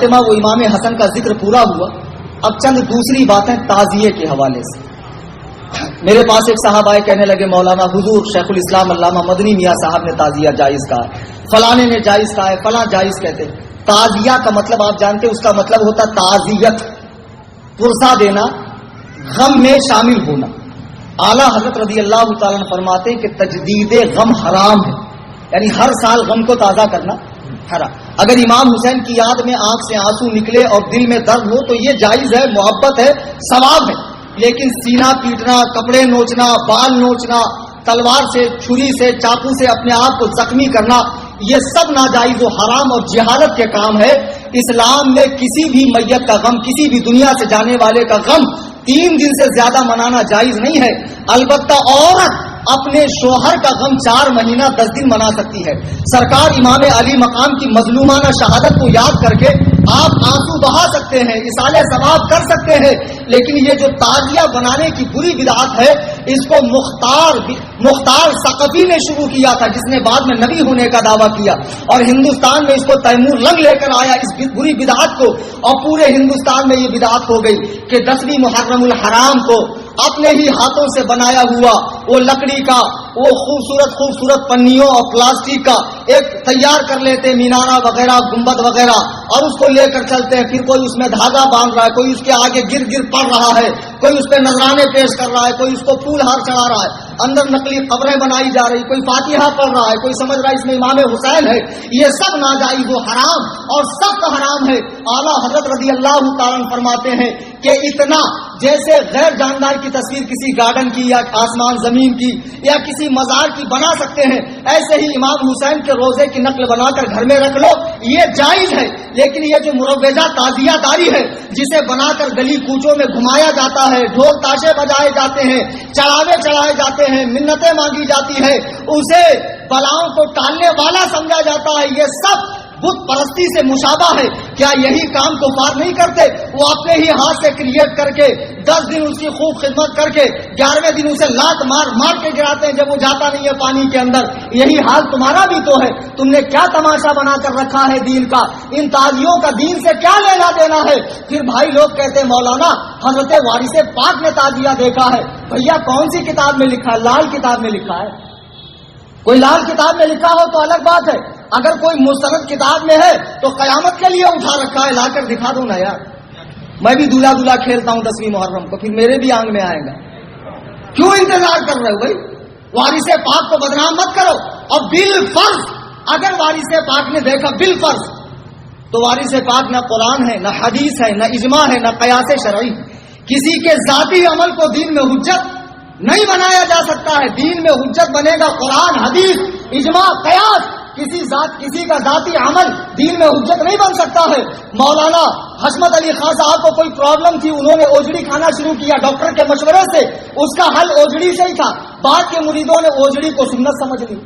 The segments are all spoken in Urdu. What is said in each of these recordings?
فاطمہ وہ امام حسن کا ذکر پورا ہوا. اب چند دوسری باتیں تعزیے کے حوالے سے. میرے پاس ایک صاحب آئے, کہنے لگے مولانا حضور شیخ الاسلام علامہ مدنی میاں صاحب نے تعزیہ جائز کہا ہے, فلانے نے جائز کہا ہے, فلاں جائز کہتے. تعزیہ کا مطلب آپ جانتے ہیں, اس کا مطلب ہوتا تعزیت, پرسہ دینا, غم میں شامل ہونا. اعلیٰ حضرت رضی اللہ تعالیٰ عنہ فرماتے کہ تجدید غم حرام ہے, یعنی ہر سال غم کو تازہ کرنا حرام. اگر امام حسین کی یاد میں آنکھ سے آنسو نکلے اور دل میں درد ہو تو یہ جائز ہے, محبت ہے, ثواب ہے. لیکن سینہ پیٹنا, کپڑے نوچنا, بال نوچنا, تلوار سے, چھری سے, چاقو سے اپنے آپ کو زخمی کرنا, یہ سب ناجائز و حرام اور جہالت کے کام ہے. اسلام میں کسی بھی میت کا غم, کسی بھی دنیا سے جانے والے کا غم 3 دن سے زیادہ منانا جائز نہیں ہے. البتہ عورت اپنے شوہر کا غم 4 مہینہ 10 دن منا سکتی ہے. سرکار امام علی مقام کی مظلومانہ شہادت کو یاد کر کے آپ آنسو بہا سکتے ہیں, اصالہ ثواب کر سکتے ہیں. لیکن یہ جو تعزیہ بنانے کی بری بدعت ہے, اس کو مختار ثقفی نے شروع کیا تھا, جس نے بعد میں نبی ہونے کا دعویٰ کیا, اور ہندوستان میں اس کو تیمور لنگ لے کر آیا اس بری بدعت کو, اور پورے ہندوستان میں یہ بدعت ہو گئی کہ 10ویں محرم الحرام کو اپنے ہی ہاتھوں سے بنایا ہوا وہ لکڑی کا وہ خوبصورت پنیوں اور پلاسٹک کا ایک تیار کر لیتے, مینارہ وغیرہ, گنبد وغیرہ, اور اس کو لے کر چلتے ہیں. پھر کوئی اس میں دھاگا باندھ رہا ہے, کوئی اس کے آگے گر پڑ رہا ہے, کوئی اس پہ نذرانے پیش کر رہا ہے, کوئی اس کو پھول ہار چڑھا رہا ہے, اندر نقلی قبریں بنائی جا رہی, کوئی فاتحہ پڑھ رہا ہے, کوئی سمجھ رہا ہے اس میں امام حسین ہے. یہ سب ناجائز و حرام اور سخت حرام ہے. اعلیٰ حضرت رضی اللہ تعالیٰ فرماتے ہیں کہ اتنا جیسے غیر جاندار کی تصویر کسی گارڈن کی یا آسمان زمین کی یا کسی مزار کی بنا سکتے ہیں, ایسے ہی امام حسین کے روزے کی نقل بنا کر گھر میں رکھ لو, یہ جائز ہے. لیکن یہ جو مروجہ تعزیہ داری ہے, جسے بنا کر گلی کوچوں میں گھمایا جاتا ہے, ڈھول تاشے بجائے جاتے ہیں, چڑھائے جاتے ہیں, منتیں مانگی جاتی ہے, اسے بلاؤں کو ٹالنے والا سمجھا جاتا ہے, یہ سب بت پرستی سے مشابہ ہے. کیا یہی کام کفار نہیں کرتے؟ وہ اپنے ہی ہاتھ سے کریٹ کر کے 10 دن اس کی خوب خدمت کر کے 11ویں دن اسے لات مار کے گراتے ہیں جب وہ جاتا نہیں ہے پانی کے اندر. یہی حال تمہارا بھی تو ہے. تم نے کیا تماشا بنا کر رکھا ہے دین کا؟ ان تعزیوں کا دین سے کیا لینا دینا ہے؟ پھر بھائی لوگ کہتے ہیں مولانا حضرت وارث پاک نے تعزیہ دیکھا ہے. بھیا کون سی کتاب میں لکھا ہے؟ لال کتاب میں لکھا ہے. کوئی لال کتاب میں لکھا ہو تو الگ بات ہے, اگر کوئی مستند کتاب میں ہے تو قیامت کے لیے اٹھا رکھا ہے, لا کر دکھا دو نا یار. میں بھی دلہا کھیلتا ہوں 10ویں محرم کو, پھر میرے بھی آنگ میں آئے گا. کیوں انتظار کر رہے ہو بھائی؟ وارث پاک کو بدنام مت کرو. اور بالفرض اگر وارث پاک نے دیکھا بالفرض, تو وارث پاک نہ قرآن ہے, نہ حدیث ہے, نہ اجماع ہے, نہ قیاس شرعی. کسی کے ذاتی عمل کو دین میں حجت نہیں بنایا جا سکتا ہے. دین میں حجت بنے گا قرآن, حدیث, اجماع, قیاس. کسی کا ذاتی عمل دین میں حجت نہیں بن سکتا ہے. مولانا حشمت علی خان صاحب کو کوئی پرابلم تھی, انہوں نے اوجڑی کھانا شروع کیا ڈاکٹر کے مشورے سے. اس کا حل اوجڑی سے ہی تھا. بعد کے مریدوں نے اوجڑی کو سنت سمجھ لی.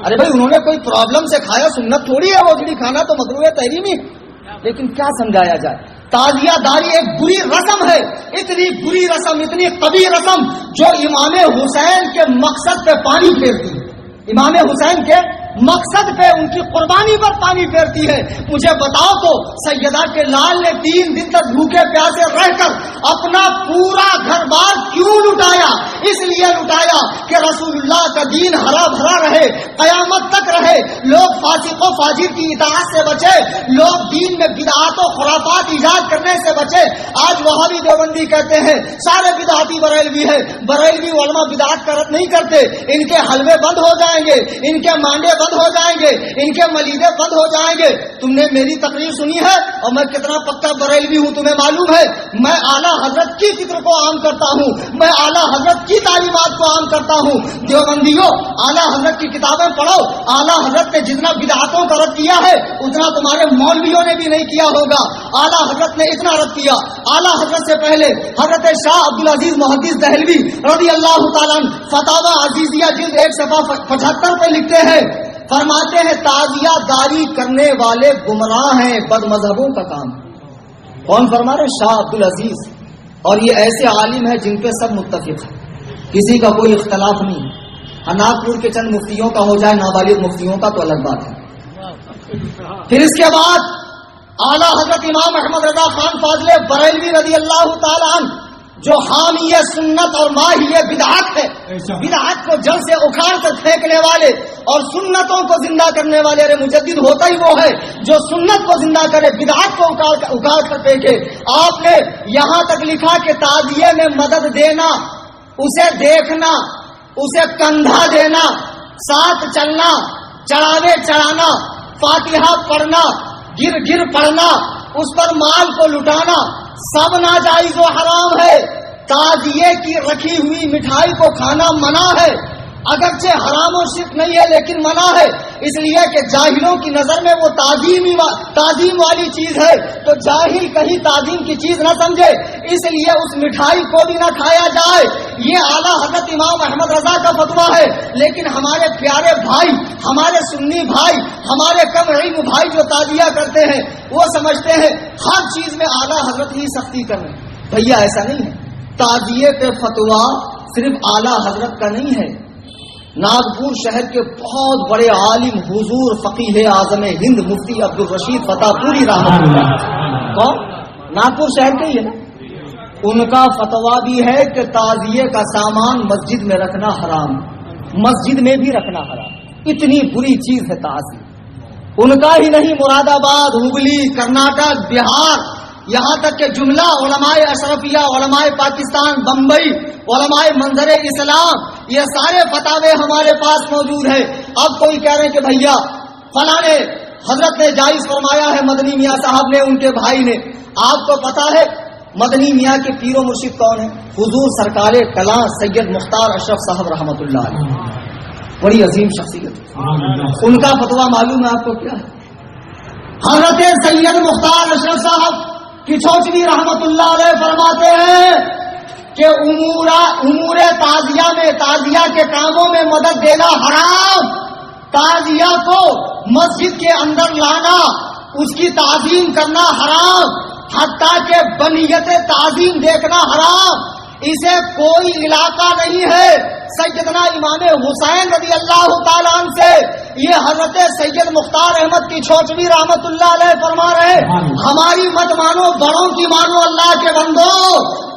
ارے بھائی انہوں نے کوئی پرابلم سے کھایا, سنت تھوڑی ہے اوجڑی کھانا, تو مکروہ تحریمی. لیکن کیا سمجھایا جائے؟ تعزیہ داری ایک بری رسم ہے, اتنی بری رسم, اتنی قبیح رسم جو امام حسین کے مقصد پہ پانی پھیرتی ہے. امام حسین کے مقصد پہ, ان کی قربانی پر پانی پھیرتی ہے. مجھے بتاؤ تو سیدہ کے لال نے 3 دن تک بھوکے پیاسے رہ کر اپنا پورا گھر بار کیوں لٹایا؟ اس لیے لٹایا کہ رسول اللہ کا دین ہرا بھرا رہے, قیامت تک رہے, لوگ فاسق و فاجر کی اطاعت سے بچے, لوگ دین میں بدعات و خرافات ایجاد کرنے سے بچے. آج وہابی دیوبندی کہتے ہیں سارے بدعاتی بریلوی ہے. بریلوی علماء بدعات نہیں کرتے, ان کے حلوے بند ہو جائیں گے, ان کے مانڈے بند ہو جائیں گے, ان کے ملیدے بند ہو جائیں گے. تم نے میری تقریر سنی ہے اور میں کتنا پکا بریلوی ہوں تمہیں معلوم ہے. میں اعلیٰ حضرت کی فکر کو عام کرتا ہوں, میں اعلیٰ حضرت کی تعلیمات کو عام کرتا ہوں. دیوبندیوں اعلیٰ حضرت کی کتابیں پڑھو. اعلیٰ حضرت نے جتنا بدعاتوں کا رد کیا ہے اتنا تمہارے مولویوں نے بھی نہیں کیا ہوگا. اعلیٰ حضرت نے اتنا رد کیا. اعلیٰ حضرت سے پہلے حضرت شاہ عبدالعزیز محدث دہلوی رضی اللہ تعالیٰ فتاوی عزیزیہ جلد 1 صفحہ 75 پہ لکھتے ہیں, فرماتے ہیں تعزیہ داری کرنے والے گمراہ ہیں, بد مذہبوں کا کام. کون فرما رہے؟ شاہ عبدالعزیز. اور یہ ایسے عالم ہیں جن پہ سب متفق ہیں, کسی کا کوئی اختلاف نہیں. ناگپور کے چند مفتیوں کا ہو جائے, نابالغ مفتیوں کا تو الگ بات ہے. پھر اس کے بعد اعلیٰ حضرت امام احمد رضا خان فاضل بریلوی رضی اللہ تعالی عنہ جو حامی سنت اور ماہی بدعت ہے، بدعت کو جڑ سے اکھاڑ کر پھینکنے والے اور سنتوں کو زندہ کرنے والے، ارے مجدد ہوتا ہی وہ ہے جو سنت کو زندہ کرے، بدعت کو اکھاڑ کر پھینکے۔ آپ نے یہاں تک لکھا کہ تعزیے میں مدد دینا، اسے دیکھنا، اسے کندھا دینا، ساتھ چلنا، چڑھاوے چڑھانا، فاتحہ پڑھنا، گر گر پڑھنا، اس پر مال کو لٹانا، سب ناجائز و حرام ہے۔ تعزیے کی رکھی ہوئی مٹھائی کو کھانا منع ہے، اگرچہ حرام و شرک نہیں ہے لیکن منع ہے، اس لیے کہ جاہلوں کی نظر میں وہ تعظیم والی چیز ہے، تو جاہل کہیں تعظیم کی چیز نہ سمجھے، اس لیے اس مٹھائی کو بھی نہ کھایا جائے۔ یہ اعلیٰ حضرت امام احمد رضا کا فتویٰ ہے، لیکن ہمارے پیارے بھائی، ہمارے سنی بھائی، ہمارے کم علم بھائی جو تعزیہ کرتے ہیں وہ سمجھتے ہیں ہر چیز میں اعلیٰ حضرت ہی سختی کر رہے ہیں۔ بھیا ایسا نہیں ہے، تعزیے پہ فتویٰ صرف اعلیٰ حضرت کا نہیں ہے۔ ناگپور شہر کے بہت بڑے عالم حضور فقیہ اعظم ہند مفتی عبدالرشید فتح پوری رحمۃ اللہ، کون؟ ناگپور شہر کے ہی ہے نا، ان کا فتویٰ بھی ہے کہ تعزیے کا سامان مسجد میں رکھنا حرام، مسجد میں بھی رکھنا حرام، اتنی بری چیز ہے تعزیہ۔ ان کا ہی نہیں، مراد آباد، ہگلی، کرناٹک، بہار، یہاں تک کہ جملہ علماء اشرفیہ، علماء پاکستان، بمبئی، علماء منظر اسلام، یہ سارے فتاوے ہمارے پاس موجود ہیں۔ اب کوئی کہہ رہے ہیں کہ بھیا فلاں نے حضرت نے جائز فرمایا ہے، مدنی میاں صاحب نے، ان کے بھائی نے۔ آپ کو پتا ہے مدنی میاں کے پیر و مرشد کون ہیں؟ حضور سرکار کلاں سید مختار اشرف صاحب رحمۃ اللہ علیہ، بڑی عظیم شخصیت۔ ان کا فتویٰ معلوم ہے آپ کو کیا ہے؟ حضرت سید مختار اشرف صاحب کچھوچوی رحمت اللہ علیہ فرماتے ہیں کہ امور تعزیہ میں، تعزیہ کے کاموں میں مدد دینا حرام، تعزیہ کو مسجد کے اندر لانا، اس کی تعظیم کرنا حرام، حتیٰ کہ بنیت تعظیم دیکھنا حرام، اسے کوئی علاقہ نہیں ہے۔ سیدنا امام حسین رضی اللہ تعالیٰ عنہ سے یہ حضرت سید مختار احمد کی چھوچوی رحمت اللہ علیہ فرما رہے، ہماری مت مانو، بڑوں کی مانو، اللہ کے بندو،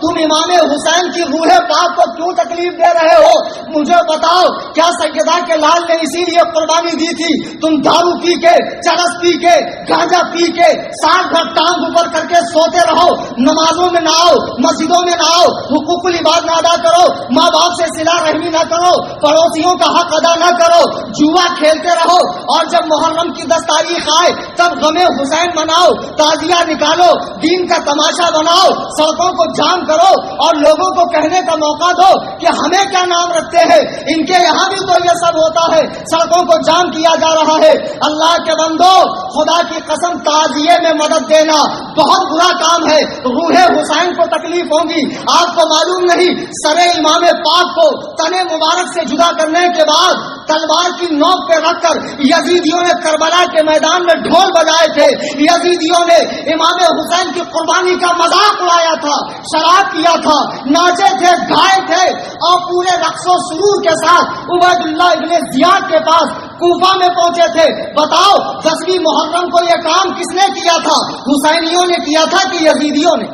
تم امام حسین کی روح پاک کو کیوں تکلیف دے رہے ہو؟ مجھے بتاؤ، کیا سیدہ کے لال نے اسی لیے قربانی دی تھی؟ تم دارو پی کے، چرس پی کے، گانجا پی کے، سال بھر ٹانگ اوپر کر کے سوتے رہو، نمازوں میں نہ آؤ، مسجدوں میں نہ آؤ، حقوق العباد نہ ادا کرو، ماں باپ سے صلہ رحمی نہ کرو، پڑوسیوں کا حق ادا نہ کرو، جوا کھیلتے رہو، اور جب محرم کی 10 تاریخ آئے تب غم حسین مناؤ، تعزیہ نکالو، دین کا تماشا بناؤ، سڑکوں کو جام کرو اور لوگوں کو کہنے کا موقع دو کہ ہمیں کیا نام رکھتے ہیں، ان کے یہاں بھی تو یہ سب ہوتا ہے، سڑکوں کو جام کیا جا رہا ہے۔ اللہ کے بندو، خدا کی قسم، تعزیے میں مدد دینا بہت برا کام ہے، روح حسین کو تکلیف ہوگی۔ آپ کو معلوم نہیں، سر امام پاک کو تنے مبارک سے جدا کرنے کے بعد تلوار کی نوک پہ رکھ کر یزیدیوں نے کربلا کے میدان میں ڈھول بجائے تھے، یزیدیوں نے امام حسین کی قربانی کا مذاق اڑایا تھا، شراب کیا تھا، ناچے تھے، گائے تھے، اور پورے رقص و سرور کے ساتھ عبید اللہ ابن زیاد کے پاس کوفہ میں پہنچے تھے۔ بتاؤ 10ویں محرم کو یہ کام کس نے کیا تھا؟ حسینیوں نے کیا تھا کہ یزیدیوں نے؟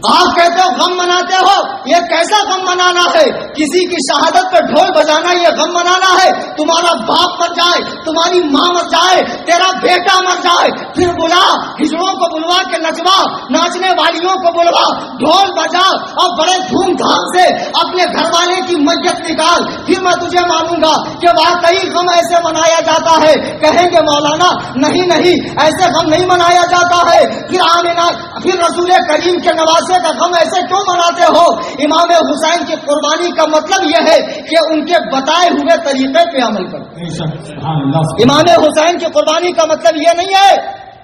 آپ کہتے ہو غم مناتے ہو، یہ کیسا غم منانا ہے؟ کسی کی شہادت پر ڈھول بجانا یہ غم منانا ہے؟ تمہارا باپ مر جائے، تمہاری ماں مر جائے، تیرا بیٹا مر جائے، پھر بلا، ہجڑوں کو بلوا کے نچوا، ناچنے والیوں کو بلوا، ڈھول بجا اور بڑے دھوم دھام سے اپنے گھر والے کی میت نکال، پھر میں تجھے مانوں گا کہ واقعی غم ایسے منایا جاتا ہے۔ کہیں گے مولانا نہیں نہیں، ایسے غم نہیں منایا جاتا ہے، پھر رسول کریم کے نوازے کا غم ایسے کیوں مناتے ہو؟ امام حسین کی قربانی کا مطلب یہ ہے کہ ان کے بتائے ہوئے طریقے پہ عمل کرو۔ امام حسین کی قربانی کا مطلب یہ نہیں ہے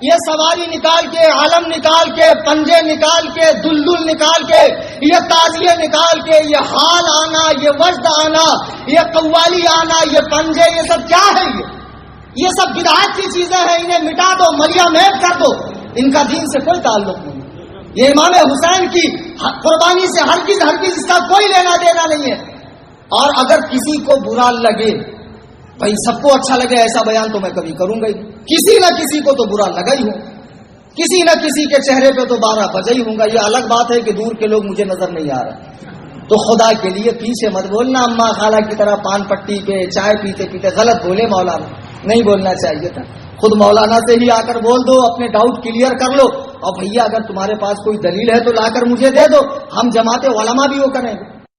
یہ سواری نکال کے، علم نکال کے، پنجے نکال کے، دلدل نکال کے، یہ تازیے نکال کے، یہ حال آنا، یہ وجد آنا، یہ قوالی آنا، یہ پنجے، یہ سب کیا ہے؟ یہ سب بدعت کی چیزیں ہیں، انہیں مٹا دو، مریا میٹ کر دو، ان کا دین سے کوئی تعلق نہیں۔ یہ امام حسین کی قربانی سے ہرگز اس کا کوئی لینا دینا نہیں ہے۔ اور اگر کسی کو برا لگے، بھائی سب کو اچھا لگے ایسا بیان تو میں کبھی کروں گا ہی نہیں۔ کسی نہ کسی کو تو برا لگا ہی ہو، کسی نہ کسی کے چہرے پہ تو 12 بجے ہی ہوں گا. یہ الگ بات ہے کہ دور کے لوگ مجھے نظر نہیں آ رہے. تو خدا کے لیے پیچھے مت بولنا اماں خالہ کی طرح پان پٹی پہ چائے پیتے پیتے غلط بولے مولانا، نہیں بولنا چاہیے تھا. خود مولانا سے ہی آ کر بول دو، اپنے ڈاؤٹ کلیئر کر لو. اور بھیا اگر تمہارے پاس کوئی دلیل ہے تو لا کر مجھے دے دو، ہم جماعت علماء بھی وہ کریں گے.